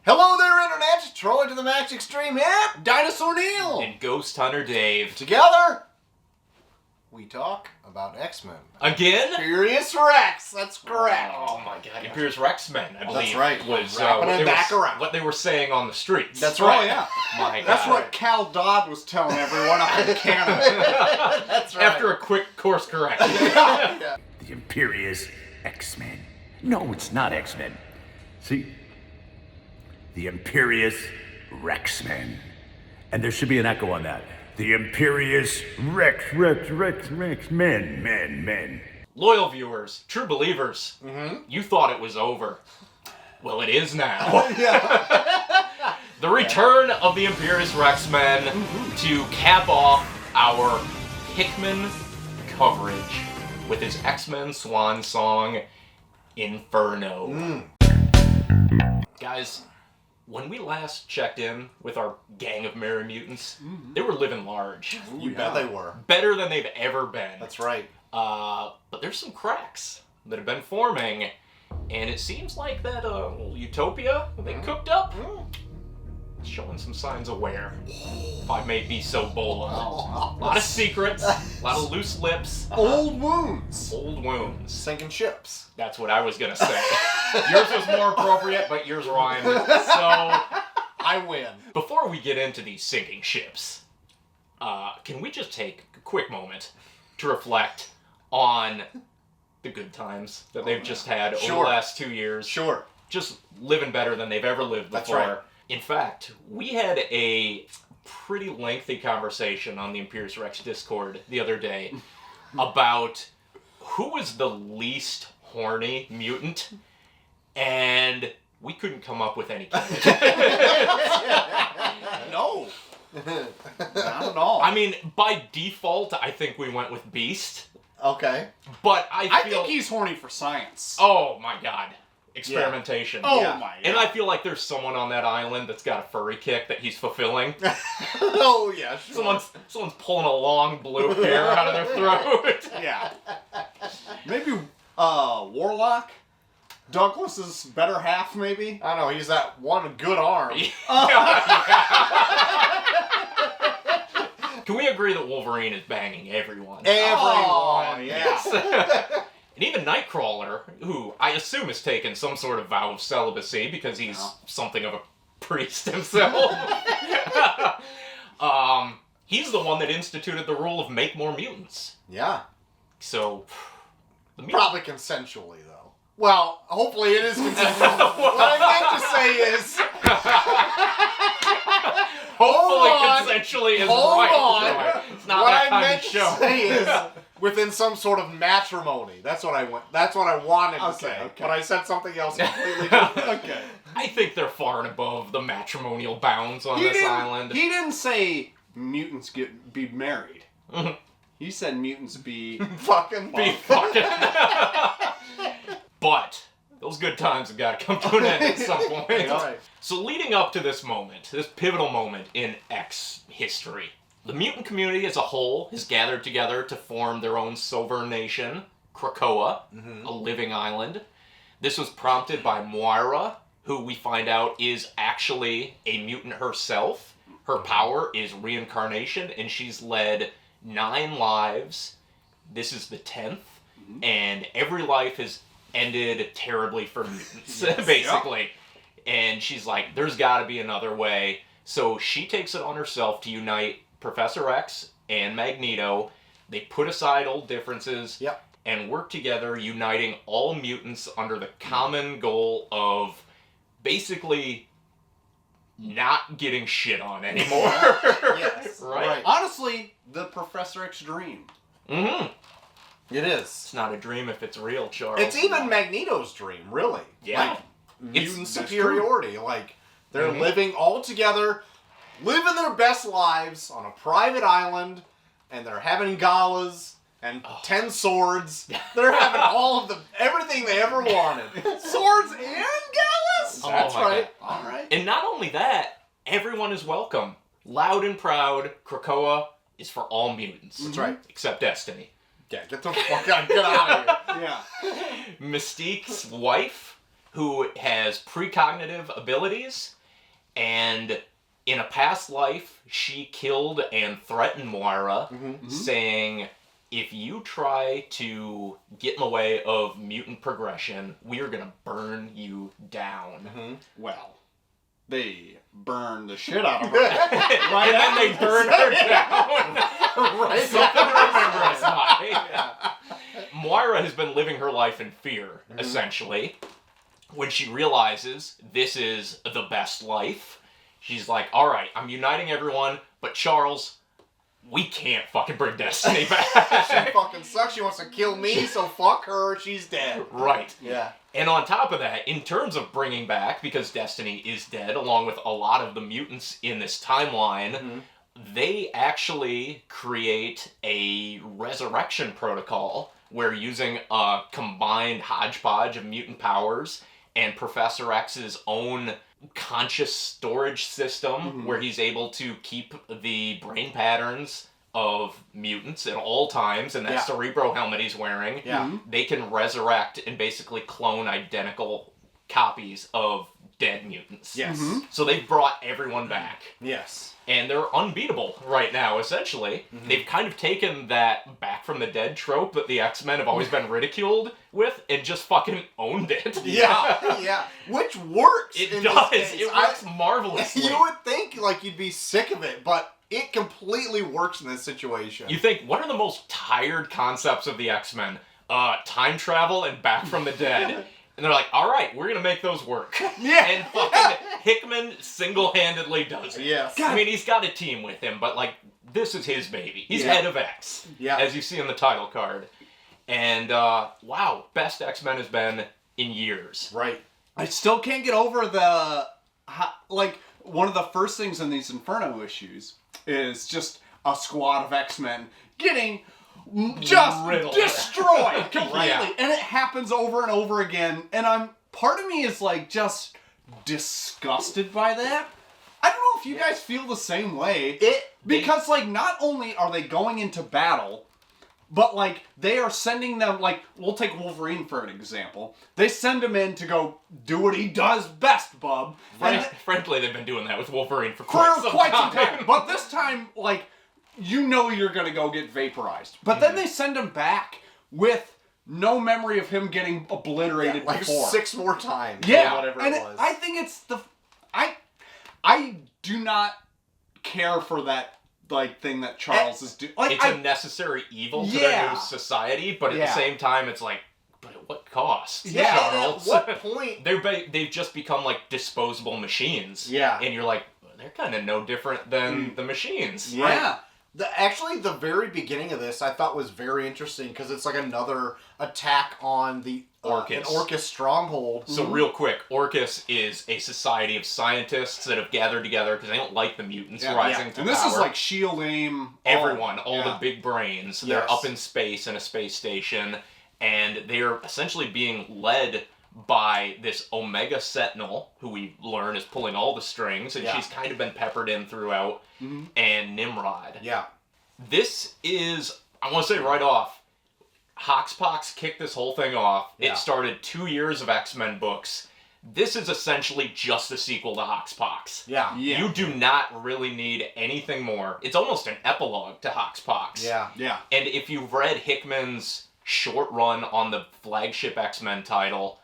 Hello there, Internet! Troy to the Max Extreme here! Dinosaur Neil! And Ghost Hunter Dave. Together, we talk about X-Men. Again? Imperius Rex, that's correct. Oh my god, Imperius X-Men, I believe. That's right. Was Wrapping it back around. what they were saying on the streets. That's right. Oh, yeah. My god. That's what Cal Dodd was telling everyone up in Canada. That's right. After a quick course correction. Yeah. The Imperius X-Men. No, it's not X-Men. See? The Imperius Rex-Men. And there should be an echo on that. The Imperius Rex, men. Loyal viewers, true believers, you thought it was over. Well, it is now. The return of the Imperius Rex-Men to cap off our Hickman coverage with his X-Men swan song, Inferno. Guys, when we last checked in with our gang of merry mutants, they were living large. You bet they were. Better than they've ever been. That's right. But there's some cracks that have been forming, and it seems like that utopia they cooked up is showing some signs of wear. If I may be so bold. A lot of secrets, a lot of loose lips. Old wounds. Old wounds. Sinking ships. That's what I was gonna say. Yours was more appropriate, but yours rhymed. So, I win. before we get into these sinking ships, can we just take a quick moment to reflect on the good times that they've just had over the last 2 years? Sure. Just living better than they've ever lived before. That's right. In fact, we had a pretty lengthy conversation on the Imperius Rex Discord the other day about who was the least horny mutant, and we couldn't come up with any candidates. No. Not at all. I mean, by default, I think we went with Beast, Okay. but I feel... think he's horny for science. Oh my god. Experimentation. Oh Yeah. my god. And I feel like there's someone on that island that's got a furry kick that he's fulfilling. Oh, yeah, sure. Someone's pulling a long blue hair out of their throat. Yeah. Maybe Warlock? Douglas's better half, maybe? I don't know, he's that one good arm. Can we agree that Wolverine is banging everyone? Everyone, yes. And even Nightcrawler, who I assume has taken some sort of vow of celibacy because he's something of a priest himself. He's the one that instituted the rule of make more mutants. Yeah. So, Probably consensually, though. Well, hopefully it is consensual. What I meant to say is... hopefully Hold on. consensually is Hold right. on. It's not what that I kind meant of show. to say is within some sort of matrimony. That's what I wanted to say. Okay. But I said something else completely different. Okay. I think they're far and above the matrimonial bounds on this island. He didn't say mutants be married. Mhm. He said mutants be... Fucking Be fucking. But those good times have got to come to an end at some point. All right. So leading up to this moment, this pivotal moment in X history, the mutant community as a whole has gathered together to form their own sovereign nation, Krakoa, a living island. This was prompted by Moira, who we find out is actually a mutant herself. Her power is reincarnation, and she's led 9 lives. This is the 10th, and every life has ended terribly for mutants, basically. And she's like, there's got to be another way. So she takes it on herself to unite Professor X and Magneto. They put aside old differences and work together, uniting all mutants under the common goal of basically not getting shit on anymore. Yes. Right? Honestly, the Professor X dream. Mm-hmm. It is. It's not a dream if it's real, Charles. It's even Magneto's dream, really. Yeah. Like, mutant that's superiority. Like, they're living all together, living their best lives on a private island, and they're having galas and 10 swords. They're having everything they ever wanted. Swords and galas? Oh That's my right. All right. And not only that, everyone is welcome. Loud and proud, Krakoa is for all mutants. That's right. Except Destiny. Yeah, get the fuck out. Get out of here. Yeah. Mystique's wife, who has precognitive abilities, and in a past life, she killed and threatened Moira, saying, if you try to get in the way of mutant progression, we are going to burn you down. Well, they burned the shit out of her. Right, and then they burned her down. Right. Something to remember us by. Moira has been living her life in fear, essentially. When she realizes this is the best life, she's like, all right, I'm uniting everyone, but Charles, we can't fucking bring Destiny back. She fucking sucks. She wants to kill me, so fuck her. She's dead. Right. Yeah. And on top of that, in terms of bringing back, because Destiny is dead, along with a lot of the mutants in this timeline, they actually create a resurrection protocol where, using a combined hodgepodge of mutant powers and Professor X's own conscious storage system, where he's able to keep the brain patterns of mutants at all times, and that Cerebro helmet he's wearing, they can resurrect and basically clone identical copies of dead mutants. Yes. So they've brought everyone back. Yes. And they're unbeatable right now, essentially. They've kind of taken that back from the dead trope that the X-Men have always been ridiculed with and just fucking owned it. Yeah. Which works. It in does. this case. It works marvelously. You would think like you'd be sick of it, but it completely works in this situation. You think, what are the most tired concepts of the X-Men? Time travel and back from the dead. And they're like, all right, we're going to make those work. Yeah. And fucking Hickman single-handedly does it. Yes. I mean, he's got a team with him, but, like, this is his baby. He's head of X, as you see in the title card. And, wow, best X-Men has been in years. Right. I still can't get over the, like, one of the first things in these Inferno issues is just a squad of X-Men getting just Riddled. destroyed completely. Yeah. And it happens over and over again. And part of me is like just disgusted by that. I don't know if you guys feel the same way. Because like not only are they going into battle, but like they are sending them, like, we'll take Wolverine for an example. They send him in to go do what he does best, bub. Frankly, they've been doing that with Wolverine for quite some time. But this time, like, you know you're going to go get vaporized. But then they send him back with no memory of him getting obliterated like before. 6 more times. Yeah, Or whatever and it was. I think it's I do not care for that, like, thing that Charles is doing. Like, It's a necessary evil to their new society, but at the same time, it's like, but at what cost? Yeah, Charles? and at what point? They've just become like disposable machines. Yeah. And you're like, they're kind of no different than the machines. Yeah. Actually, the very beginning of this I thought was very interesting because it's like another attack on the Orcus. an Orcus stronghold. So real quick, Orcus is a society of scientists that have gathered together because they don't like the mutants rising to And this power. is like SHIELD AIM. Everyone, all the big brains. They're Yes. up in space in a space station, and they're essentially being led by this Omega Sentinel, who we learn is pulling all the strings, and she's kind of been peppered in throughout, and Nimrod. Yeah. This is, I want to say right off, Hoxpox kicked this whole thing off. Yeah. It started 2 years of X-Men books. This is essentially just a sequel to Hoxpox. Yeah. You do not really need anything more. It's almost an epilogue to Hoxpox. Yeah. Yeah. And if you've read Hickman's short run on the flagship X-Men title,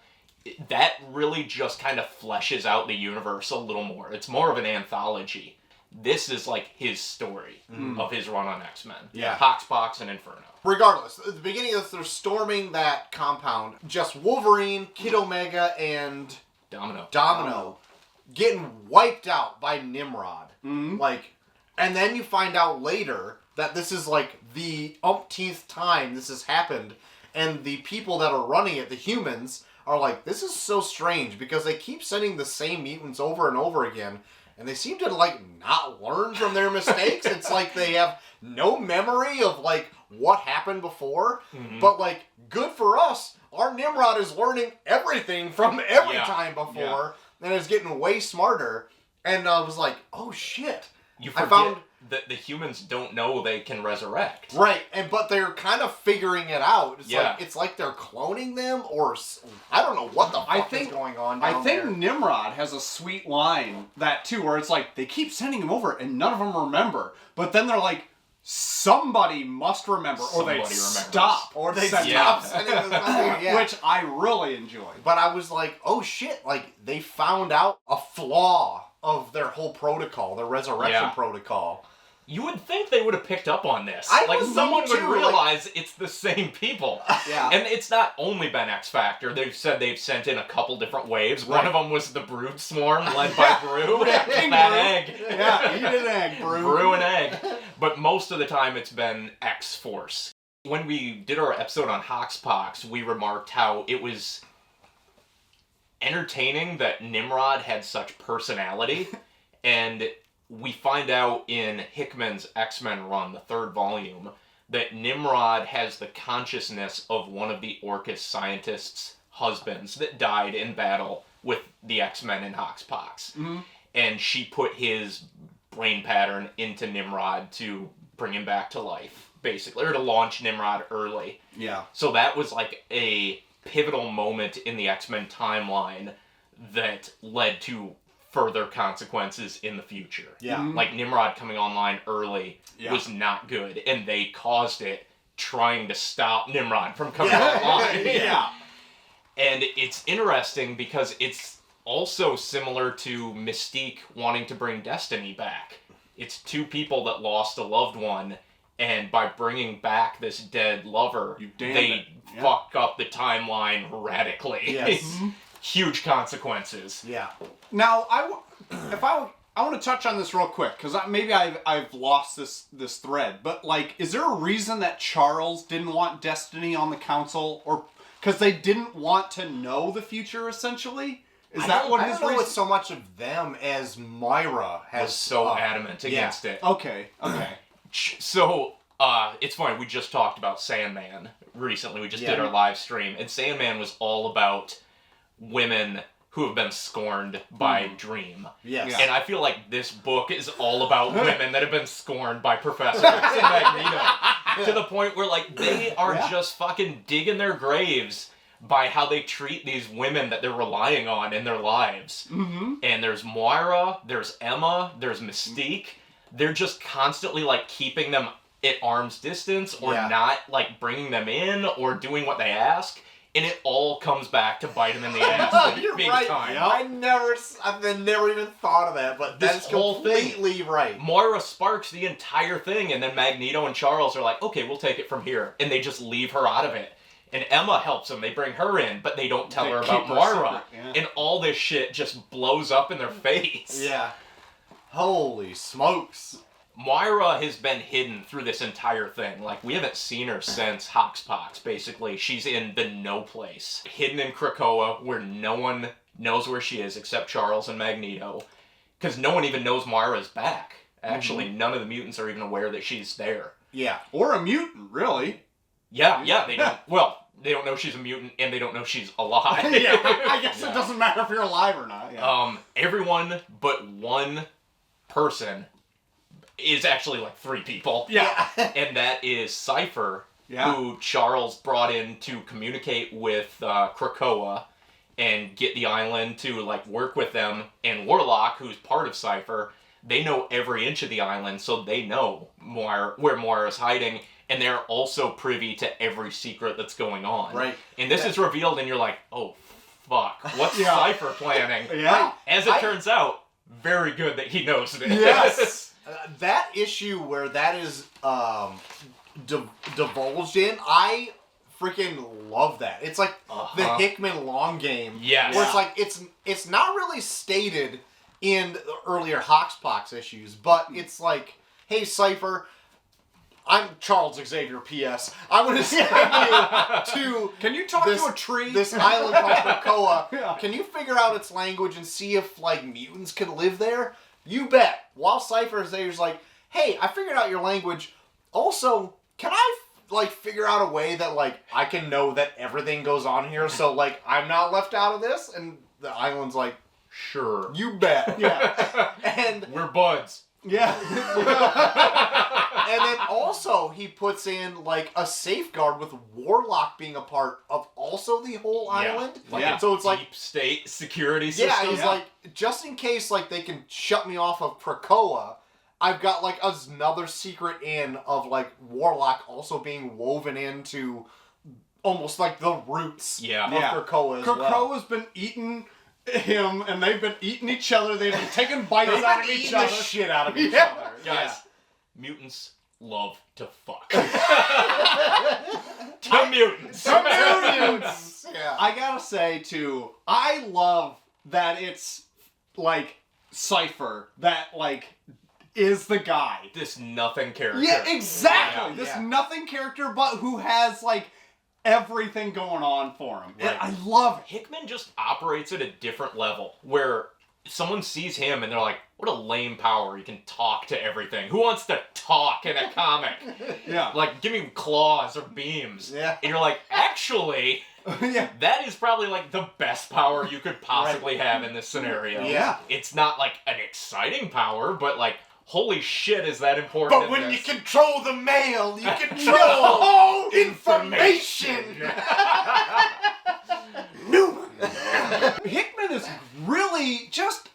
that really just kind of fleshes out the universe a little more. It's more of an anthology. This is like his story of his run on X-Men. Yeah. Hoxpox and Inferno. Regardless, at the beginning of this, they're storming that compound. Just Wolverine, Kid Omega, and Domino getting wiped out by Nimrod. Like, and then you find out later that this is like the umpteenth time this has happened, and the people that are running it, the humans, are like, this is so strange because they keep sending the same mutants over and over again, and they seem to like not learn from their mistakes. It's like they have no memory of like what happened before, but like, good for us, our Nimrod is learning everything from every time before, and is getting way smarter. And I was like, oh shit. You forget, I found the humans don't know they can resurrect. Right, but they're kind of figuring it out. Yeah. It's like they're cloning them, or I don't know what the fuck is going on down there. Nimrod has a sweet line that too, where it's like they keep sending him over and none of them remember, but then they're like, somebody must remember, or they stop, or they sending stop them. sending them. Yeah. Which I really enjoy. But I was like, oh shit! Like they found out a flaw of their whole protocol, their resurrection protocol. You would think they would have picked up on this. I like, was someone would thinking too, realize it's the same people. Yeah. And it's not only been X-Factor. They've said they've sent in a couple different waves. One of them was the Brood Swarm, led by Brew. Yeah, That King egg. Yeah, eat an egg, Brew. Brew an egg. But most of the time it's been X-Force. When we did our episode on Hoxpox, we remarked how it was entertaining that Nimrod had such personality. And we find out in Hickman's X-Men run, the 3rd volume, that Nimrod has the consciousness of one of the Orcus scientists' husbands that died in battle with the X-Men in Hoxpox. Mm-hmm. And she put his brain pattern into Nimrod to bring him back to life, basically, or to launch Nimrod early. Yeah. So that was like a pivotal moment in the X-Men timeline that led to further consequences in the future. Yeah. Mm-hmm. Like Nimrod coming online early was not good, and they caused it trying to stop Nimrod from coming online. Yeah. And it's interesting because it's also similar to Mystique wanting to bring Destiny back. It's 2 people that lost a loved one, and by bringing back this dead lover, they fuck up the timeline radically. Yes. Huge consequences. Yeah. Now, I want to touch on this real quick, because maybe I've lost this thread, but like, is there a reason that Charles didn't want Destiny on the council, or because they didn't want to know the future, essentially? Is that what his I don't know reason? it's so much of them as Moira Was so adamant against it. Okay. So, it's funny, we just talked about Sandman recently. We just did our live stream, and Sandman was all about women who have been scorned by Dream. Yes. And I feel like this book is all about women that have been scorned by Professor X and Magneto. To the point where, like, they are just fucking digging their graves by how they treat these women that they're relying on in their lives. Mm-hmm. And there's Moira, there's Emma, there's Mystique. They're just constantly, like, keeping them at arm's distance or not, like, bringing them in or doing what they ask. And it all comes back to bite him in the ass. You're big right. time. I've never even thought of that, but This that's whole thing- completely right. Moira sparks the entire thing, and then Magneto and Charles are like, okay, we'll take it from here. And they just leave her out of it. And Emma helps them. They bring her in, but they don't tell her about Moira. And all this shit just blows up in their face. Yeah. Holy smokes. Moira has been hidden through this entire thing. Like, we haven't seen her since Hoxpox, basically. She's in the no place. Hidden in Krakoa, where no one knows where she is except Charles and Magneto. Because no one even knows Moira's back. Actually, none of the mutants are even aware that she's there. Yeah. Or a mutant, really. Yeah, they don't. Well, they don't know she's a mutant, and they don't know she's alive. Yeah, I guess it doesn't matter if you're alive or not. Yeah. Everyone but one person is actually like 3 people. Yeah. And that is Cypher, who Charles brought in to communicate with Krakoa and get the island to like work with them. And Warlock, who's part of Cypher, they know every inch of the island, so they know where Moira's hiding, and they're also privy to every secret that's going on. Right. And this is revealed, and you're like, oh, fuck, what's Cypher planning? Yeah. As it turns out, very good that he knows this. Yes. That issue where that is divulged in, I freaking love that. It's like the Hickman long game. Yes. Where it's like, it's not really stated in the earlier Hoxpox issues, but it's like, hey, Cypher, I'm Charles Xavier, P.S. I'm going to send you to... Can you talk to a tree? This island called Krakoa. Yeah. Can you figure out its language and see if, like, mutants can live there? You bet. While Cypher is there, he's like, hey, I figured out your language. Also, can I, like, figure out a way that, like, I can know that everything goes on here so, like, I'm not left out of this? And the island's like, sure. You bet. Yeah. And... We're buds. Yeah. And then also he puts in like a safeguard with Warlock being a part of also the whole island. Like So it's like deep state security system. yeah, he's like just in case like they can shut me off of Krakoa, I've got like another secret in of like Warlock also being woven into almost like the roots of Krakoa as well. Krakoa's been eating him, and they've been eating each other. They've been taking bites out of each other. The shit out of each other. Guys, mutants love to fuck. To mutants. Yeah. I gotta say, too, I love that it's, like, Cypher that, like, is the guy. This nothing character. Yeah, exactly. Yeah, this nothing character, but who has, like, everything going on for him. Right. And I love it. Hickman just operates at a different level, where someone sees him and they're like, what a lame power, he can talk to everything. Who wants to talk in a comic? Yeah. Like, give me claws or beams. Yeah. And you're like, actually, Yeah. that is probably like the best power you could possibly have in this scenario. Yeah. It's not like an exciting power, but like, holy shit, is that important? But in when you this? control the mail, you control information. Hickman is really just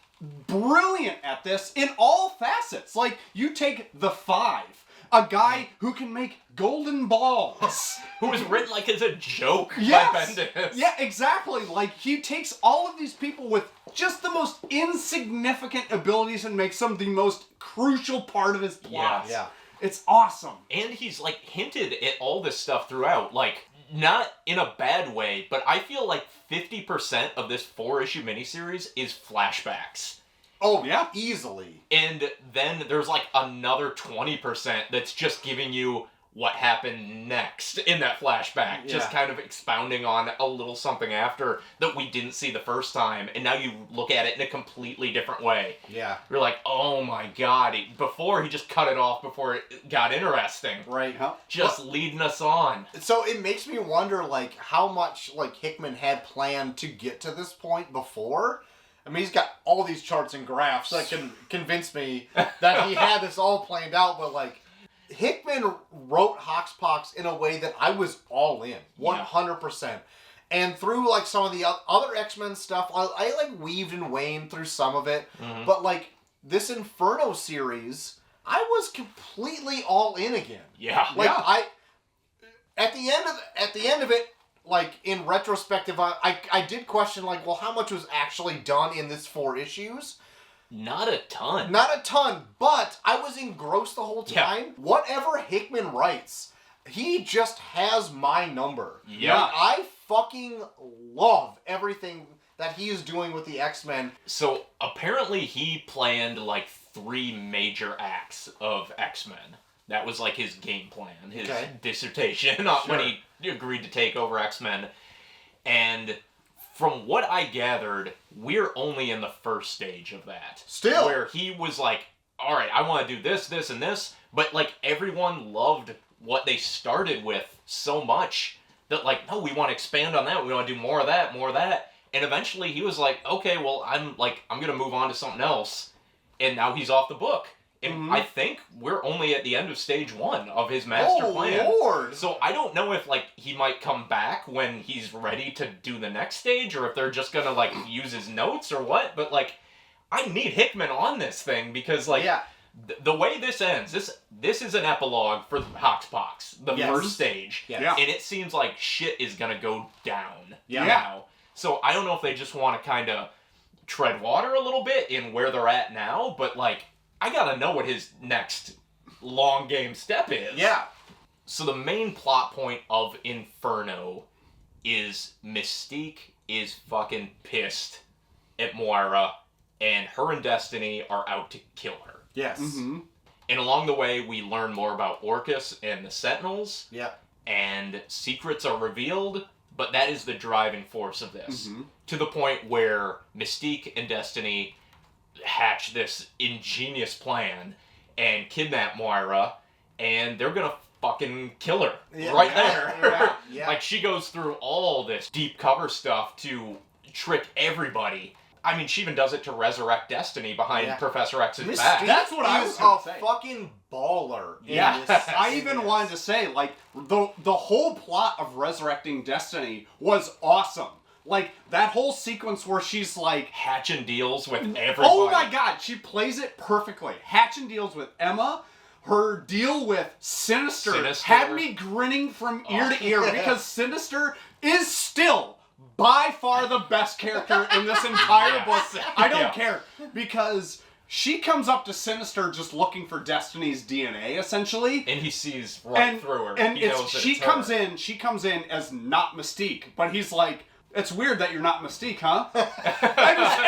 brilliant at this in all facets. Like, you take the Five, a guy who can make golden balls. Who was written like as a joke by Yes! Bendis. Yeah, exactly. Like, he takes all of these people with just the most insignificant abilities and makes them the most crucial part of his plot. Yeah. It's awesome. And he's like hinted at all this stuff throughout, like not in a bad way, but I feel like 50% of this 4-issue miniseries is flashbacks. Oh, Yeah. easily. And then there's like another 20% that's just giving you what happened next in that flashback. Just kind of expounding on a little something after that we didn't see the first time. And now you look at it in a completely different way. Yeah. You're like, oh my god. Before he just cut it off before it got interesting. Right. Just leading us on. So it makes me wonder, like, how much, like, Hickman had planned to get to this point before. I mean, he's got all these charts and graphs that can convince me that he had this all planned out, but, like, Hickman wrote Hoxpox in a way that I was all in, 100%. And through, like, some of the other X-Men stuff, I like, weaved and waned through some of it. Mm-hmm. But, like, this Inferno series, I was completely all in again. Yeah. Like, at the end of it, like, in retrospective, I did question, like, well, how much was actually done in this 4 issues? Not a ton. Not a ton, but I was engrossed the whole Yeah. time. Whatever Hickman writes, he just has my number. Yeah. Like, I fucking love everything that he is doing with the X-Men. So apparently he planned like 3 major acts of X-Men. That was like his game plan, his dissertation when he agreed to take over X-Men. And from what I gathered, we're only in the first stage of that. Still. Where he was like, all right, I want to do this, this, and this. But like everyone loved what they started with so much that like, no, we want to expand on that. We want to do more of that, more of that. And eventually he was like, okay, well, I'm going to move on to something else. And now he's off the book. And I think we're only at the end of stage 1 of his master plan. Oh, Lord! So I don't know if, like, he might come back when he's ready to do the next stage, or if they're just gonna, like, use his notes or what. But, like, I need Hickman on this thing because, like, the way this ends, this is an epilogue for Hoxpox, the first stage. Yeah. And it seems like shit is gonna go down Yeah. now. So I don't know if they just want to kind of tread water a little bit in where they're at now, but, like, I gotta know what his next long game step is. Yeah. So the main plot point of Inferno is Mystique is fucking pissed at Moira, and her and Destiny are out to kill her. Yes. Mm-hmm. And along the way, we learn more about Orcus and the Sentinels, and secrets are revealed, but that is the driving force of this. To the point where Mystique and Destiny hatch this ingenious plan and kidnap Moira, and they're gonna fucking kill her right there. Like, she goes through all this deep cover stuff to trick everybody. I mean, she even does it to resurrect Destiny behind Professor X's Mystique back. That's what I was gonna say. a fucking baller. Yeah. I even wanted to say, like, the whole plot of resurrecting Destiny was awesome. Like, that whole sequence where she's like... Hatching deals with everybody. Oh my god, she plays it perfectly. Hatching deals with Emma. Her deal with Sinister had me grinning from ear to ear because Sinister is still by far the best character in this entire book. I don't care because she comes up to Sinister just looking for Destiny's DNA, essentially. And he sees right through her. And he knows that she it's comes her. in. She comes in as not Mystique, but he's like, "It's weird that you're not Mystique, huh?" And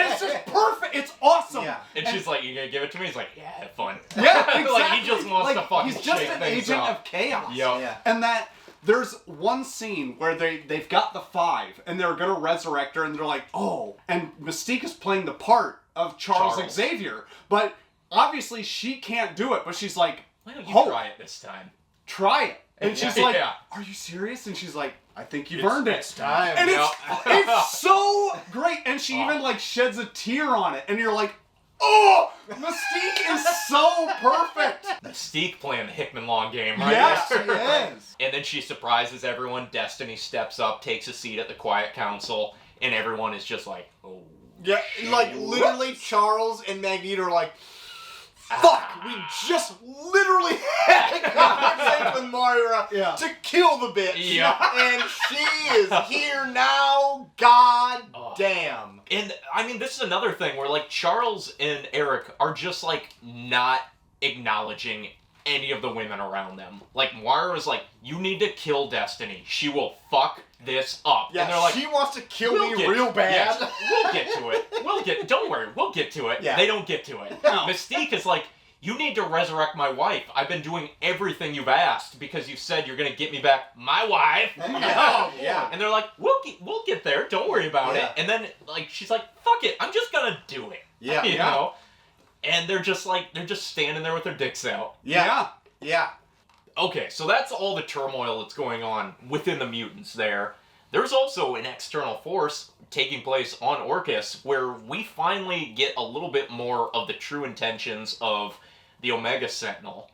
it's just perfect. It's awesome. Yeah. And she's like, "You gonna give it to me?" He's like, "Yeah, have fun." Yeah, exactly. Like, he just wants to fucking he's just shake an things agent up. of chaos. Yep. Yeah. And that there's one scene where they've got the 5 and they're gonna resurrect her and they're like, oh, and Mystique is playing the part of Charles. Xavier, but obviously she can't do it. But she's like, Why don't you "Oh, try it this time? try it." And she's like, Yeah. "Are you serious?" And she's like, "I think you've earned it." It's time. And Yeah. it's so great. And she even like sheds a tear on it. And you're like, oh, Mystique is so perfect. Mystique playing the Hickman long game, right? Yes, she there. is. And then she surprises everyone. Destiny steps up, takes a seat at the Quiet Council, and everyone is just like, oh. Yeah, like literally Charles and Magneto are like, fuck, we just literally had a conversation with Moira to kill the bitch. Yeah. And she is here now, god damn. And, I mean, this is another thing where, like, Charles and Eric are just, like, not acknowledging any of the women around them. Like, Moira's like, you need to kill Destiny. She will fuck this up. Yeah, and they're like, she wants to kill we'll me real bad. Yes, we'll get to it. Don't worry, we'll get to it. Yeah. They don't get to it. No. Mystique is like, you need to resurrect my wife. I've been doing everything you've asked because you said you're going to get me back my wife. Yeah. And they're like, we'll get there. Don't worry about it. And then, like, she's like, fuck it. I'm just going to do it. Yeah. You know? And they're just standing there with their dicks out. Yeah. Okay, so that's all the turmoil that's going on within the mutants there. There's also an external force taking place on Orcus where we finally get a little bit more of the true intentions of the Omega Sentinel,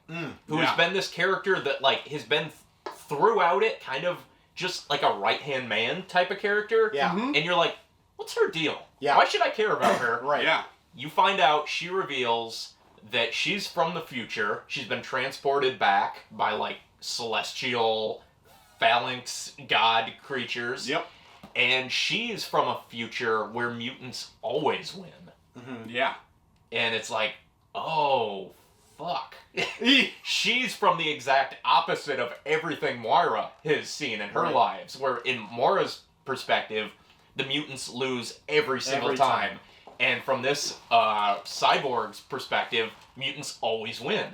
who has been this character that, like, has been throughout it kind of just like a right-hand man type of character. Yeah. Mhm. And you're like, what's her deal? Yeah. Why should I care about her? Right. Yeah. You find out, she reveals that she's from the future. She's been transported back by, like, celestial phalanx god creatures. Yep. And she's from a future where mutants always win. Yeah. And it's like, oh, fuck. She's from the exact opposite of everything Moira has seen in her lives, where in Moira's perspective, the mutants lose every single Every time. time. And from this cyborg's perspective, mutants always win.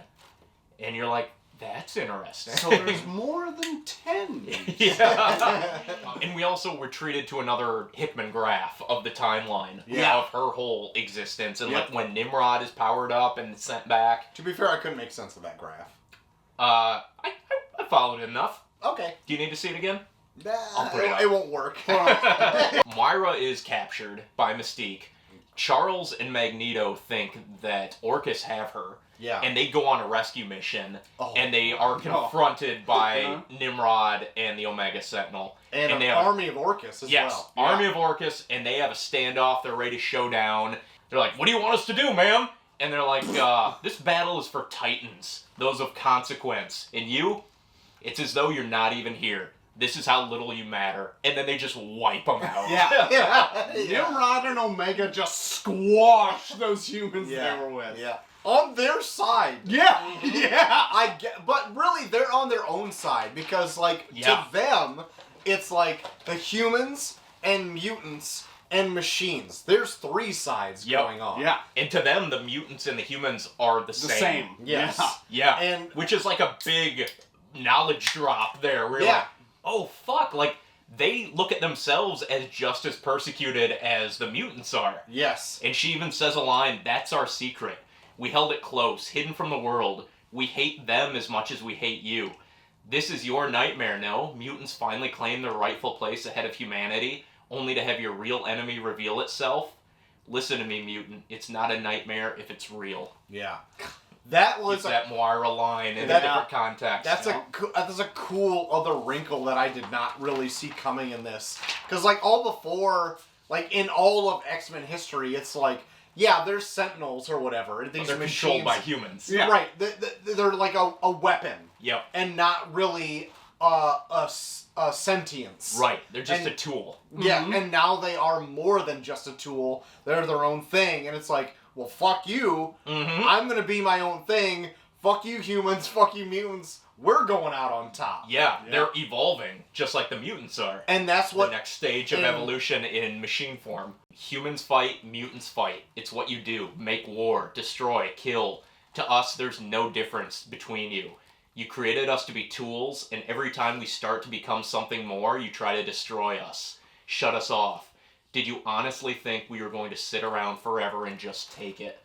And you're like, that's interesting. So there's more than 10. Yeah. And we also were treated to another Hickman graph of the timeline of her whole existence. And like when Nimrod is powered up and sent back. To be fair, I couldn't make sense of that graph. I followed it enough. Okay. Do you need to see it again? I'll put it up. It won't work. Moira is captured by Mystique. Charles and Magneto think that Orcus have her. Yeah. And they go on a rescue mission, and they are confronted by Nimrod and the Omega Sentinel. And they an have army of Orcus as well. Army of Orcus, and they have a standoff. They're ready to show down. They're like, what do you want us to do, ma'am? And they're like, this battle is for Titans, those of consequence. And you, it's as though you're not even here. This is how little you matter. And then they just wipe them out. Nimrod and Omega just squash those humans they were with. Yeah. On their side. Yeah. I get, but really, they're on their own side because, like, to them, it's like the humans and mutants and machines. There's 3 sides going on. Yeah. And to them, the mutants and the humans are the same. Yes. Yeah. And which is like a big knowledge drop there. Where you're like, oh, fuck. Like, they look at themselves as just as persecuted as the mutants are. Yes. And she even says a line, that's our secret. We held it close, hidden from the world. We hate them as much as we hate you. This is your nightmare, no? Mutants finally claim their rightful place ahead of humanity, only to have your real enemy reveal itself. listen to me, mutant. It's not a nightmare if it's real. Yeah. That was It's that Moira line in a different context. That's a cool other wrinkle that I did not really see coming in this. Because, like, all before, like, in all of X-Men history, it's like, yeah, there's Sentinels or whatever. These they're machines controlled by humans. Yeah. Right. They're like a weapon. Yep. And not really a sentience. Right. They're just a tool. Yeah, and now they are more than just a tool. They're their own thing. And it's like, well, fuck you. I'm going to be my own thing. Fuck you, humans. Fuck you, mutants. We're going out on top. Yeah, they're evolving, just like the mutants are. And that's what... The next stage of evolution in machine form. Humans fight, mutants fight. It's what you do. Make war, destroy, kill. To us, there's no difference between you. You created us to be tools, and every time we start to become something more, you try to destroy us. Shut us off. Did you honestly think we were going to sit around forever and just take it?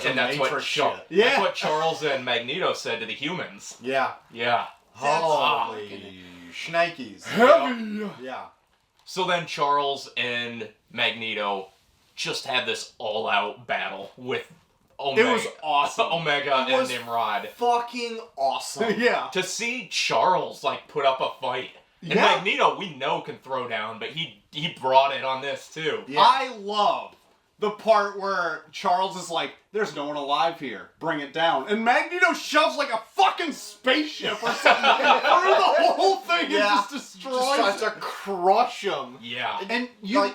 And that's what, that's what Charles and Magneto said to the humans. Yeah. Yeah. Holy shnikes. Heavy. Yeah. So then Charles and Magneto just had this all-out battle with Omega. It was awesome. Omega and Nimrod. Fucking awesome. Yeah. To see Charles, like, put up a fight. And Magneto, we know, can throw down, but he brought it on this, too. Yeah. I love the part where Charles is like, there's no one alive here. Bring it down. And Magneto shoves like a fucking spaceship or something through the whole thing and just destroys just tries it. to crush him. Yeah. And you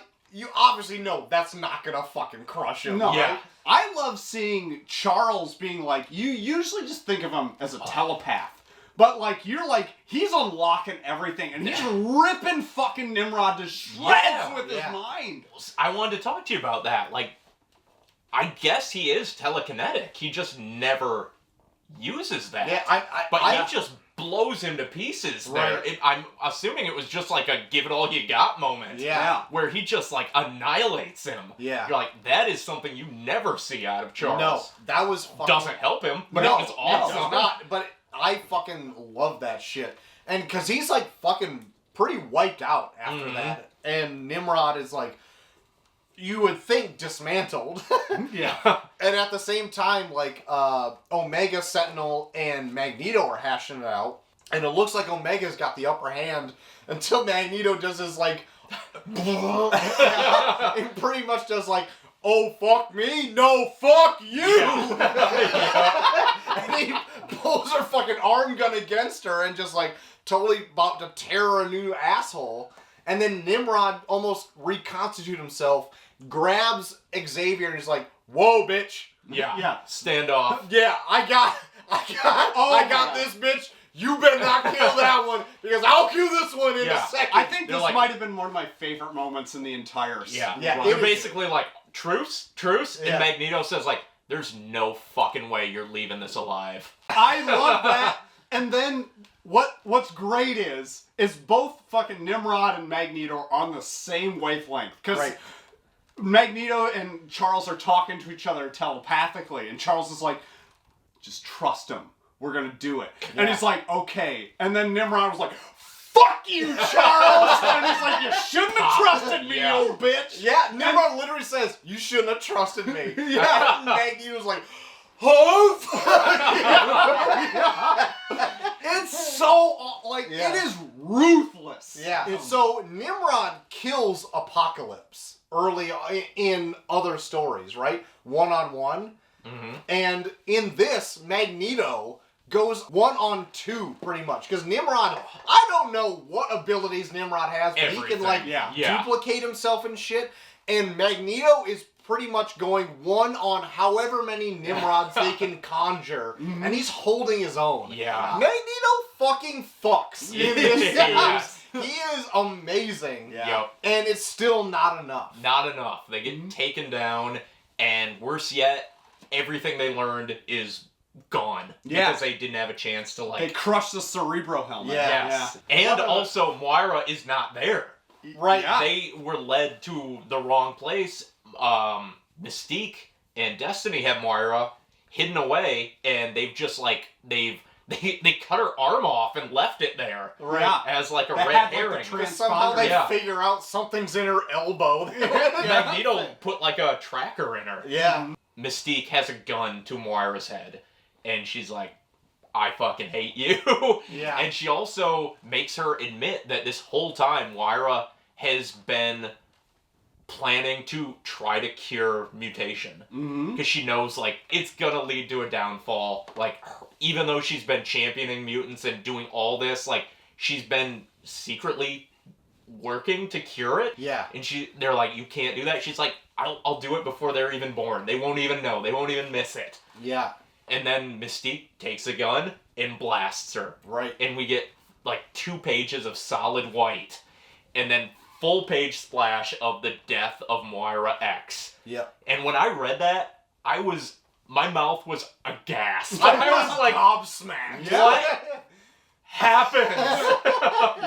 obviously know that's not gonna fucking crush him. No. Yeah. I love seeing Charles being like, you usually just think of him as a telepath. But, like, you're like, he's unlocking everything, and he's ripping fucking Nimrod to shreds with his mind. I wanted to talk to you about that. Like, I guess he is telekinetic. He just never uses that. Yeah, but he just blows him to pieces there. I'm assuming it was just like a give it all you got moment. Yeah. Where he just, like, annihilates him. Yeah. You're like, that is something you never see out of Charles. No, that was fucking... Doesn't help him, but no, it was awesome. It does not, but... I fucking love that shit. And because he's like fucking pretty wiped out after that. And Nimrod is like, you would think dismantled. Yeah. And at the same time, like, Omega, Sentinel, and Magneto are hashing it out. And it looks like Omega's got the upper hand until Magneto does his like, and pretty much does like, oh, fuck me? No, fuck you! And he pulls her fucking arm gun against her and just, like, totally about to tear her a new asshole. And then Nimrod almost reconstitutes himself, grabs Xavier, and he's like, whoa, bitch. Yeah. Stand off. Yeah, I got this, bitch. You better not kill that one, because I'll kill this one in a second. I think this might have been one of my favorite moments in the entire Yeah. They're basically like, truce, and Magneto says, like, there's no fucking way you're leaving this alive. I love that. And then what's great is both fucking Nimrod and Magneto are on the same wavelength. Because Magneto and Charles are talking to each other telepathically, and Charles is like, just trust him. We're gonna do it. Yeah. And he's like, okay. And then Nimrod was like, fuck you, Charles! And he's like, you shouldn't have trusted me, you bitch! Yeah, Nimrod literally says, you shouldn't have trusted me. And Magneto was like, oh, it's so, like, it is ruthless. Yeah. So Nimrod kills Apocalypse early in other stories, right? One-on-one. Mm-hmm. And in this, Magneto goes 1-on-2 pretty much. Because Nimrod, I don't know what abilities Nimrod has, but he can, like, duplicate himself and shit. And Magneto is pretty much going 1 on however many Nimrods they can conjure. Mm-hmm. And he's holding his own. Yeah. Magneto fucking fucks in this series. He is amazing. Yeah. And it's still not enough. Not enough. They get taken down, and worse yet, everything they learned is gone. Yeah. Because they didn't have a chance to, like... They crushed the Cerebro helmet. Yes. And also, Moira is not there. Right. Yeah. They were led to the wrong place. Mystique and Destiny have Moira hidden away, and they've just, like, they've they cut her arm off and left it there. Right. Yeah. As like a That red had, like, the herring. trans- Somehow they Yeah. figure out something's in her elbow. Magneto put like a tracker in her. Yeah. Mystique has a gun to Moira's head, and she's like, I fucking hate you. Yeah. And she also makes her admit that this whole time Moira has been planning to try to cure mutation. Because she knows, like, it's gonna lead to a downfall. Like, even though she's been championing mutants and doing all this, like, she's been secretly working to cure it. Yeah. And they're like, you can't do that. She's like, I'll do it before they're even born. They won't even know. They won't even miss it. Yeah. And then Mystique takes a gun and blasts her. Right. And we get like 2 pages of solid white. And then full page splash of the death of Moira X. Yep. And when I read that, my mouth was aghast. I was like, gobsmacked. what happened?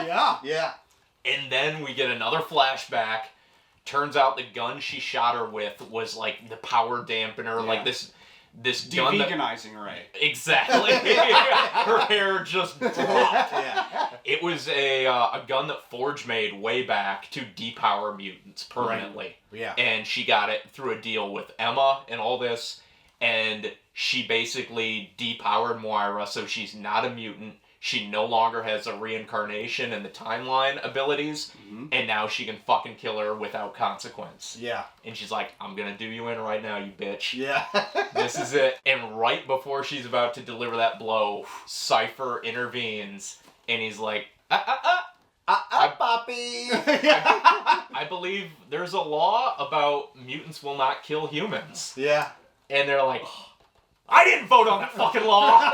Yeah. Yeah. And then we get another flashback. Turns out the gun she shot her with was like the power dampener, like this gun that... De-veganizing, right? Exactly. Her hair just dropped. Yeah. It was a gun that Forge made way back to depower mutants permanently. Yeah. And she got it through a deal with Emma and all this, and she basically depowered Moira so she's not a mutant. She no longer has a reincarnation and the timeline abilities, and now she can fucking kill her without consequence. Yeah. And she's like, I'm gonna do you in right now, you bitch. Yeah. This is it. And right before she's about to deliver that blow, Cypher intervenes, and he's like, Poppy. I believe there's a law about mutants will not kill humans. Yeah. And they're like, I didn't vote on that fucking law!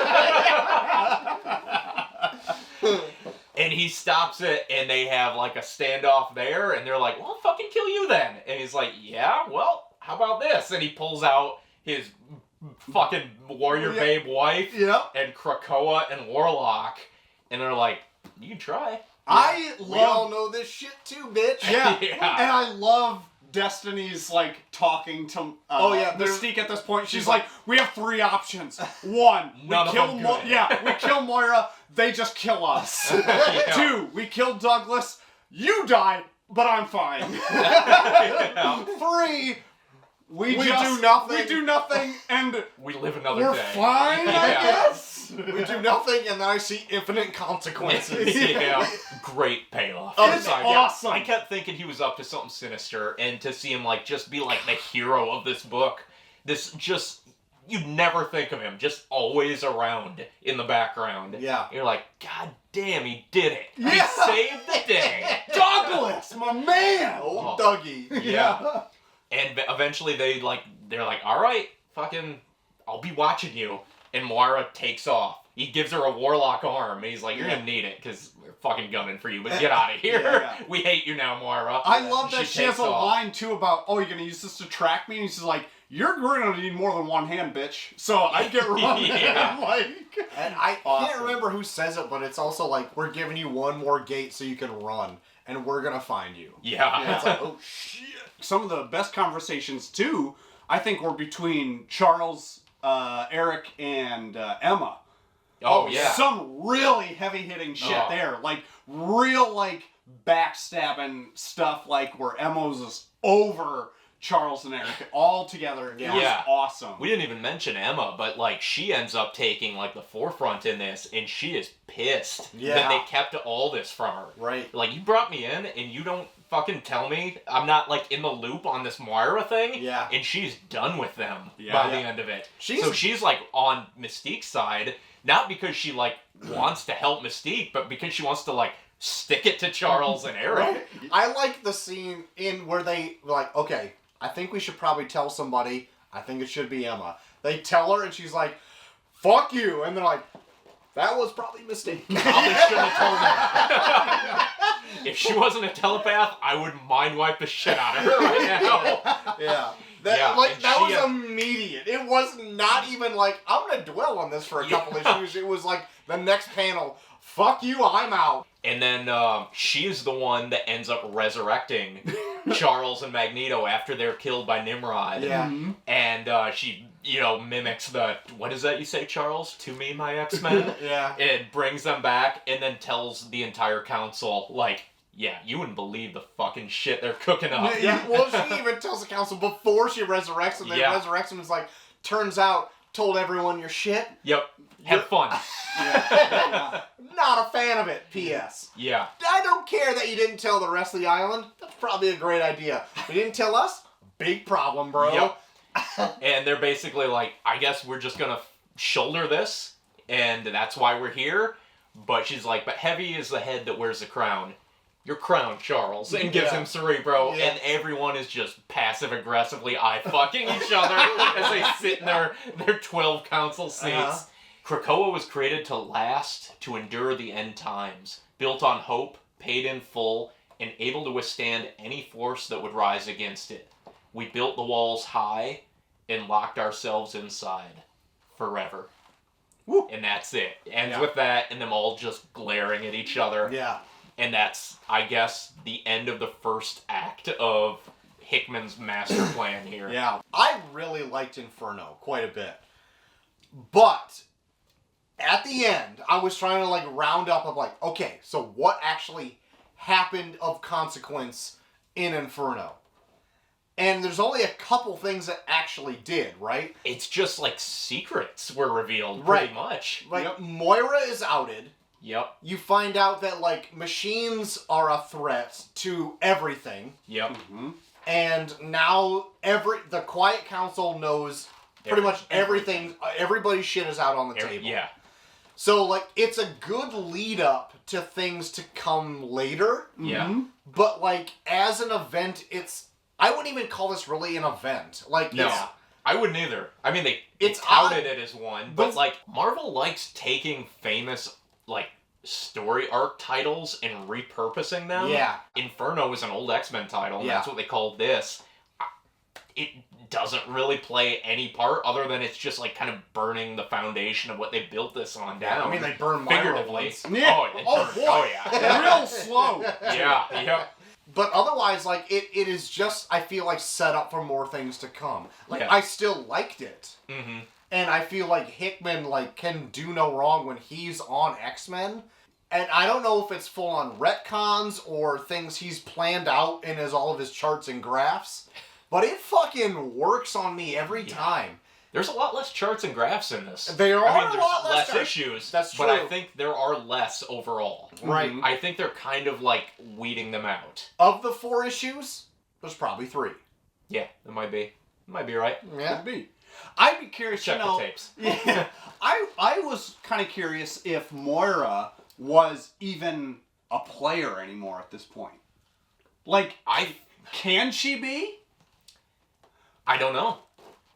And he stops it, and they have like a standoff there, and they're like, well, I'll fucking kill you then. And he's like, yeah, well, how about this? And he pulls out his fucking warrior babe wife, Yep. and Krakoa and Warlock, and they're like, you can try. We all know this shit too, bitch. Yeah. Yeah. And I love Destiny's like talking to Mystique at this point. She's like, we have 3 options. 1, we None of kill them good. we kill Moira, they just kill us. Yeah. 2, we kill Douglas, you die, but I'm fine. Yeah. 3, we do nothing. We do nothing, and We live another we're day. fine, I Yeah. guess. We do nothing, and then I see infinite consequences. Yeah. Great payoff. It's Yeah. awesome. I kept thinking he was up to something sinister, and to see him like just be like the hero of this book, this just you'd never think of him, just always around in the background. Yeah. You're like, God damn, he did it. Yeah. He saved the day. Douglas, my man. Old Dougie. Yeah. And eventually they're like, all right, fucking, I'll be watching you. And Moira takes off. He gives her a warlock arm, and he's like, you're gonna need it, because we're fucking gunning for you, but get out of here. Yeah. We hate you now, Moira. I love that she has takes a off. line too about, oh, you're gonna use this to track me? And she's like, we're gonna need more than one hand, bitch. So I get running. Yeah. Like, And I Awesome. can't remember who says it, but it's also like, we're giving you one more gate so you can run, and we're gonna find you. Yeah. And it's like, oh shit. some of the best conversations too, I think, were between Charles, Eric, and Emma. Oh, yeah. Some really heavy-hitting shit Oh. there. Like, real, like, backstabbing stuff, like, where Emma's just over Charles and Eric all together. It was Yeah. awesome. We didn't even mention Emma, but, like, she ends up taking, like, the forefront in this, and she is pissed that Yeah. they kept all this from her. Right. Like, you brought me in, and you don't fucking tell me I'm not, like, in the loop on this Moira thing. Yeah. And she's done with them Yeah. by the Yeah. end of it. She's- So she's, like, on Mystique's side, not because she, like, wants to help Mystique, but because she wants to, like, stick it to Charles and Eric. Right? I like the scene in where they like, okay, I think we should probably tell somebody. I think it should be Emma. They tell her, and she's like, "Fuck you," and they're like, "That was probably a mistake." Probably shouldn't have told her. If she wasn't a telepath, I would mind wipe the shit out of her right now. Yeah. That, Yeah, like, and that she, was immediate. It was not even like, I'm going to dwell on this for a couple issues. It was like, the next panel, fuck you, I'm out. And then she is the one that ends up resurrecting Charles and Magneto after they're killed by Nimrod. Yeah. And mimics the, what is that you say, Charles? To me, my X-Men? Yeah. It brings them back and then tells the entire council, like, yeah, you wouldn't believe the fucking shit they're cooking up. Yeah, well, she even tells the council before she resurrects him, resurrects him, is like, turns out, told everyone your shit. Yep. Have fun. Yeah. Not a fan of it, P.S. Yeah. I don't care that you didn't tell the rest of the island. That's probably a great idea. You didn't tell us? Big problem, bro. Yep. And they're basically like, I guess we're just gonna shoulder this, and that's why we're here. But she's like, but heavy is the head that wears the crown. Your crown, Charles, and gives him Cerebro, and everyone is just passive-aggressively eye-fucking each other as they sit in their 12 council seats. Krakoa was created to last, to endure the end times, built on hope, paid in full, and able to withstand any force that would rise against it. We built the walls high and locked ourselves inside forever. Woo. And that's it. Ends with that, and them all just glaring at each other. Yeah. And that's, I guess, the end of the first act of Hickman's master plan here. Yeah. I really liked Inferno quite a bit. But at the end, I was trying to, like, round up of, like, okay, so what actually happened of consequence in Inferno? And there's only a couple things that actually did, right? It's just, like, secrets were revealed, pretty much. Like, Moira is outed. Yep. You find out that, like, machines are a threat to everything. Yep. Mm-hmm. And now the Quiet Council knows pretty much everything. Everybody's shit is out on the table. Yeah. So, like, it's a good lead up to things to come later. Yeah. But, like, as an event, I wouldn't even call this really an event. Like, No. I wouldn't either. I mean, they It's touted odd. it as one, but, like, Marvel likes taking famous, like, story arc titles and repurposing them. Yeah. Inferno is an old X-Men title, and Yeah. that's what they called this. It doesn't really play any part other than it's just, like, kind of burning the foundation of what they built this on down. I mean, they burned Myra figuratively. once. Yeah. Oh, boy. yeah. Real slow. Yeah. But otherwise, like, it is just, I feel like, set up for more things to come. Like, Yeah. I still liked it. Mm-hmm. And I feel like Hickman, like, can do no wrong when he's on X-Men. And I don't know if it's full-on retcons or things he's planned out in all of his charts and graphs. But it fucking works on me every time. There's a lot less charts and graphs in this. There are I mean, a there's lot less charts. issues. That's But I true. think there are less overall. Right. I think they're kind of like weeding them out. Of the 4 issues, there's probably 3. Yeah, it might be. It might be right. Yeah. Could be. I'd be curious, Check the tapes. Yeah, I was kind of curious if Moira was even a player anymore at this point. Like, can she be? I don't know.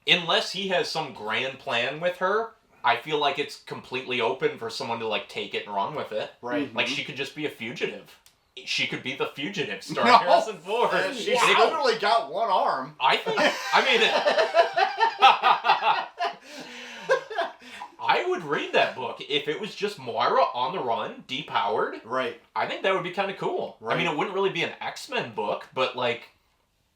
Unless he has some grand plan with her, I feel like it's completely open for someone to, like, take it and run with it. Right. Like, she could just be a fugitive. She could be the fugitive starring No. Harrison Ford. She's literally got one arm. I think. I would read that book if it was just Moira on the run, depowered. Right. I think that would be kind of cool. Right. I mean, it wouldn't really be an X-Men book, but, like,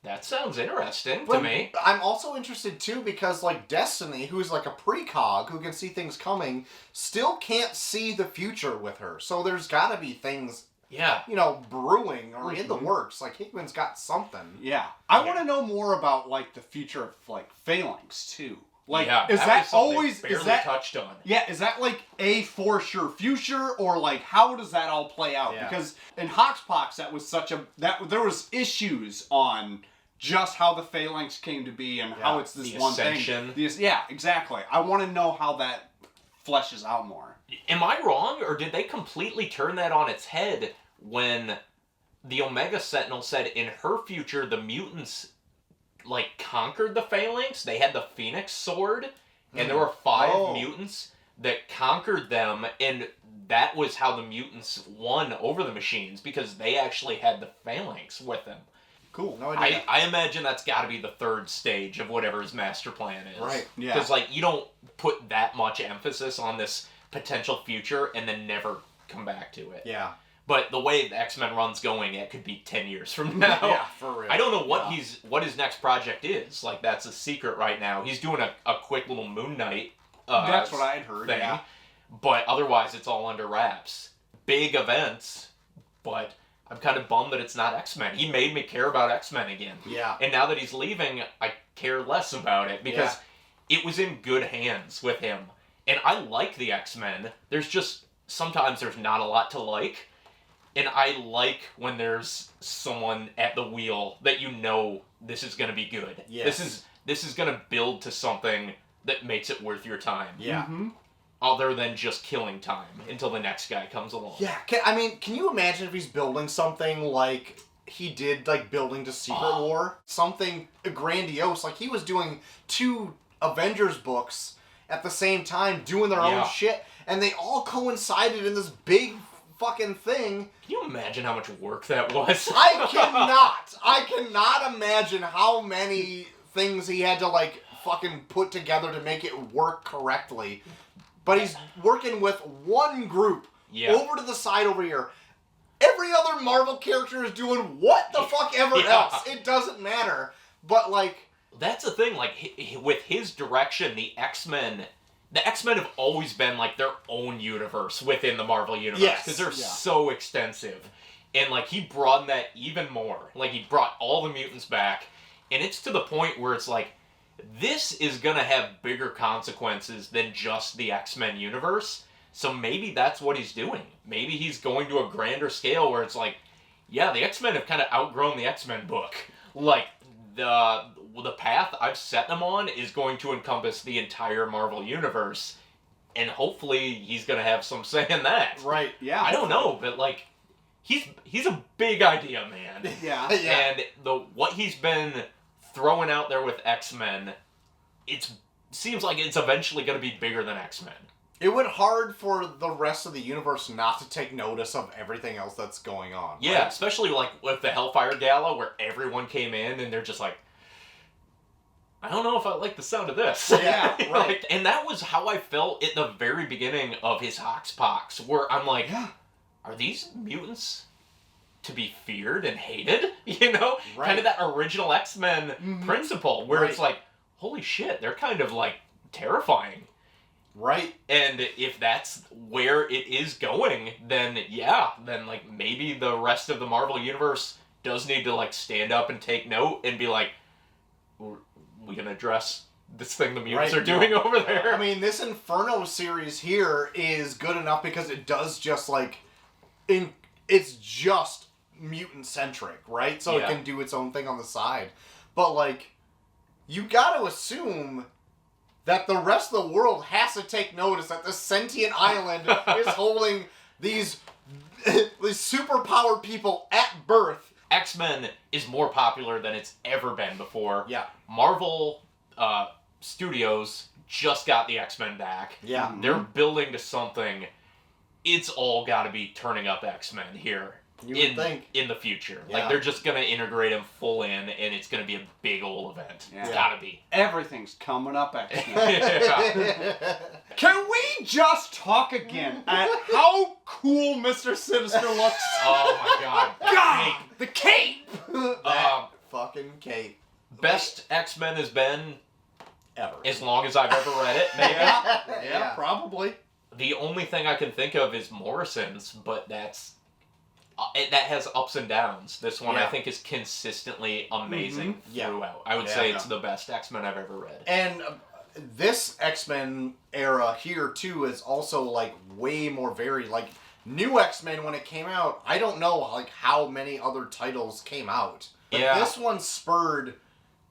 that sounds interesting to me. I'm also interested, too, because, like, Destiny, who's, like, a precog who can see things coming, still can't see the future with her. So there's gotta be things, Yeah. brewing or in the works. Like, Hickman's got something. Yeah. I want to know more about, like, the future of, like, Phalanx, too. Like, yeah, is was that something they always... barely Is that... touched on? Yeah, is that like a for sure future, or like how does that all play out? Yeah. Because in Hoxpox, that was such a there was issues on just how the Phalanx came to be and how it's this The one ascension. thing. Yeah, exactly. I want to know how that fleshes out more. Am I wrong, or did they completely turn that on its head when the Omega Sentinel said in her future the mutants, like, conquered the Phalanx? They had the Phoenix Sword, and there were 5 mutants that conquered them, and that was how the mutants won over the machines, because they actually had the Phalanx with them. Cool. No idea. I imagine that's got to be the 3rd stage of whatever his master plan is. Right, yeah. Because, like, you don't put that much emphasis on this potential future and then never come back to it. Yeah. But the way the X-Men run's going, it could be 10 years from now. Yeah, for real. I don't know what his next project is. Like, that's a secret right now. He's doing a quick little Moon Knight That's what I'd heard, thing. yeah. But otherwise, it's all under wraps. Big events, but I'm kind of bummed that it's not X-Men. He made me care about X-Men again. Yeah. And now that he's leaving, I care less about it because it was in good hands with him. And I like the X-Men. Sometimes there's not a lot to like. And I like when there's someone at the wheel that you know this is going to be good. Yes. This is going to build to something that makes it worth your time. Yeah. Mm-hmm. Other than just killing time until the next guy comes along. Yeah. Can you imagine if he's building something like he did, like building to Secret War? Something grandiose. Like he was doing 2 Avengers books at the same time, doing their own shit, and they all coincided in this big fucking thing. Can you imagine how much work that was? I cannot imagine how many things he had to like fucking put together to make it work correctly. But he's working with one group over to the side over here. Every other Marvel character is doing what the fuck ever else. It doesn't matter. But like, that's the thing. Like with his direction, the X-Men have always been like their own universe within the Marvel universe because they're so extensive, and like he broadened that even more. Like he brought all the mutants back, and it's to the point where it's like this is gonna have bigger consequences than just the X-Men universe. So maybe that's what he's doing. Maybe he's going to a grander scale where it's like, yeah, the X-Men have kind of outgrown the X-Men book. Like the path I've set them on is going to encompass the entire Marvel universe, and hopefully he's gonna have some say in that. right? Yeah. I don't know, but like, he's a big idea man. Yeah. And what he's been throwing out there with X-Men, seems like it's eventually gonna be bigger than X-Men. It would hard for the rest of the universe not to take notice of everything else that's going on. Yeah, right? especially like with the Hellfire Gala where everyone came in and they're just like, I don't know if I like the sound of this. Yeah, right. Like, and that was how I felt at the very beginning of his Hoxpox, where I'm like, are these mutants to be feared and hated? You know? Right. Kind of that original X-Men principle, where it's like, holy shit, they're kind of like terrifying. Right. And if that's where it is going, then like maybe the rest of the Marvel universe does need to like stand up and take note and be like, we gonna address this thing the mutants are doing over there? I mean, this Inferno series here is good enough because it does just like, it's just mutant centric, right? So it can do its own thing on the side. But like, you got to assume that the rest of the world has to take notice that this sentient island is holding these superpowered people at birth. X-Men is more popular than it's ever been before. Yeah. Marvel Studios just got the X-Men back. Yeah. They're building to something. It's all got to be turning up X-Men here. You would think. In the future. Yeah. Like, they're just going to integrate them full in, and it's going to be a big old event. Yeah. It's got to be. Everything's coming up, X-Men. Yeah. Can we just talk again at how cool Mr. Sinister looks? Oh, my God. God! The cape! That fucking cape. Best X-Men has been Ever. as long as I've ever read it, maybe. Yeah, probably. The only thing I can think of is Morrison's, but that has ups and downs. This one, I think, is consistently amazing throughout. I would say it's the best X-Men I've ever read. And this X-Men era here, too, is also, like, way more varied. Like, new X-Men, when it came out, I don't know, like, how many other titles came out. But this one spurred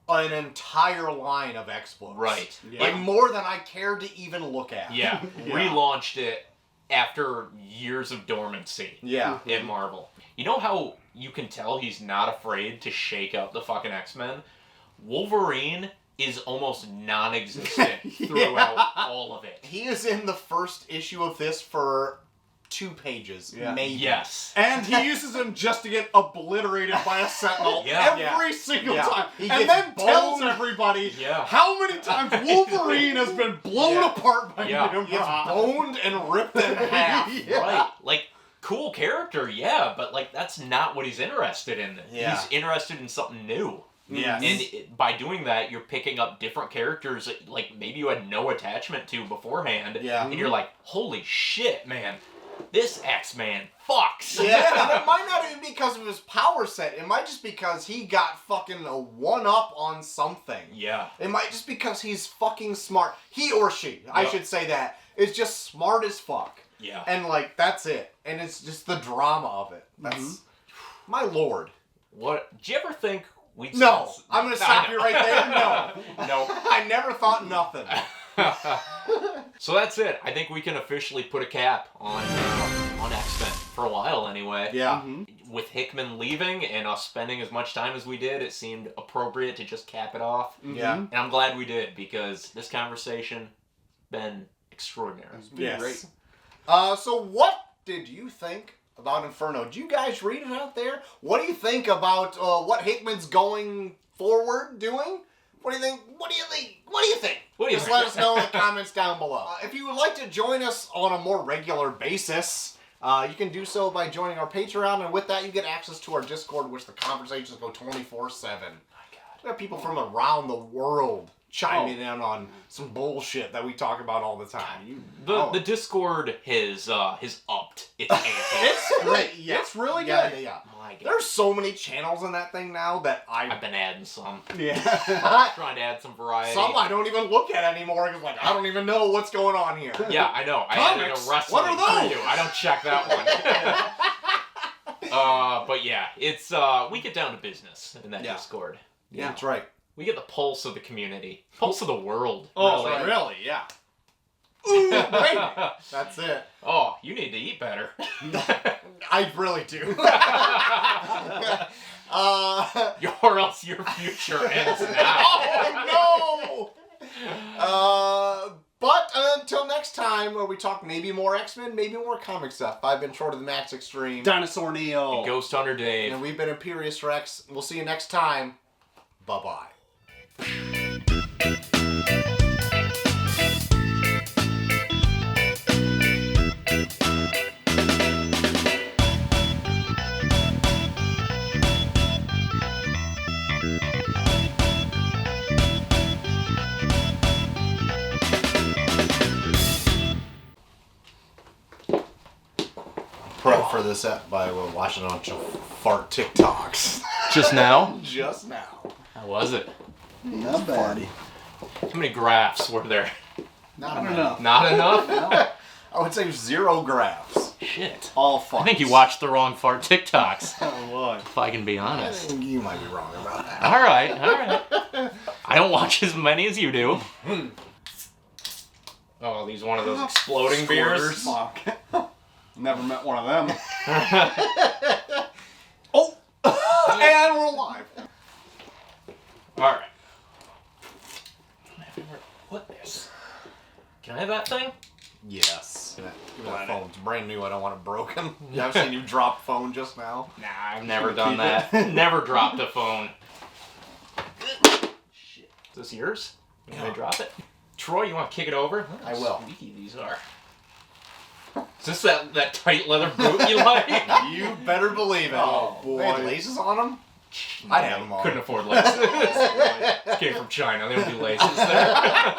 an entire line of X-books. Right. Yeah. Like, more than I cared to even look at. Yeah. Relaunched it after years of dormancy in Marvel. You know how you can tell he's not afraid to shake up the fucking X-Men? Wolverine is almost non-existent throughout all of it. He is in the first issue of this for 2 pages, maybe. Yes. And he uses him just to get obliterated by a sentinel every single time. He and gets then tells boned. everybody how many times Wolverine has been blown apart by him. He gets boned and ripped in half. Right. Like, cool character, yeah, but like that's not what he's interested in. Yeah. He's interested in something new. Yes. And by doing that, you're picking up different characters that, like, maybe you had no attachment to beforehand. Yeah. And you're like, holy shit, man. This X-Man fucks. Yeah, and it might not even be because of his power set. It might just because he got fucking a one-up on something. Yeah. It might just because he's fucking smart. He or she, I should say that, is just smart as fuck. Yeah. And, like, that's it. And it's just the drama of it. That's... My lord. What? Did you ever think we'd... No. I'm going to stop you right there. No. No. I never thought nothing. So that's it. I think we can officially put a cap on X-Men for a while anyway. Yeah. With Hickman leaving and us spending as much time as we did, it seemed appropriate to just cap it off. Yeah. And I'm glad we did, because this conversation been extraordinary. Yes. Great. So what did you think about Inferno? Did you guys read it out there? What do you think about what Hickman's going forward doing? What do you think? What do you think? What do you think? What do you Just think? let us know in the comments down below. If you would like to join us on a more regular basis, you can do so by joining our Patreon, and with that you get access to our Discord, which the conversations go 24/7. We have people from around the world chiming in on some bullshit that we talk about all the time. The Discord has upped its ante. It's great. Yeah. It's really good. Yeah. My God. There's so many channels in that thing now that I've been adding some. Yeah. Trying to add some variety. Some I don't even look at anymore because like I don't even know what's going on here. Yeah, I know. I added a Comics? wrestling What are those? preview. I don't check that one. But yeah, it's we get down to business in that Discord. Yeah, that's right. We get the pulse of the community, pulse of the world. Oh, really. really? Yeah. Ooh, baby. That's it. Oh, you need to eat better. I really do. Or else your future ends now. Oh no! But until next time, where we talk maybe more X-Men, maybe more comic stuff. I've been Short of the Max Extreme. Dinosaur Neo. Ghost Hunter Dave. And we've been Imperius Rex. We'll see you next time. Bye-bye. Pro for this app by watching a bunch of fart TikToks. Just now? Just now. How was it? Not bad. How many graphs were there? Not I don't enough. know. Not enough? I would say 0 graphs. Shit. All farts. I think you watched the wrong fart TikToks. Oh, what? If I can be honest. You might be wrong about that. All right. I don't watch as many as you do. Oh, these one of those exploding beers. Fuck. Never met one of them. Oh! And we're live. All right. Where put this? Can I have that thing? Yes. Give me that phone. It's brand new. I don't want it broken. Yeah, I've seen you drop phone just now. Nah, I've never done keep that. Never dropped a phone. Shit. Is this yours? You want me to drop it? Troy, you want to kick it over? Look how I will. squeaky these are. Is this that tight leather boot you like? You better believe it. Oh, boy. They had laces on them? I'd have them on. Couldn't afford laces. This came from China. They don't do laces there.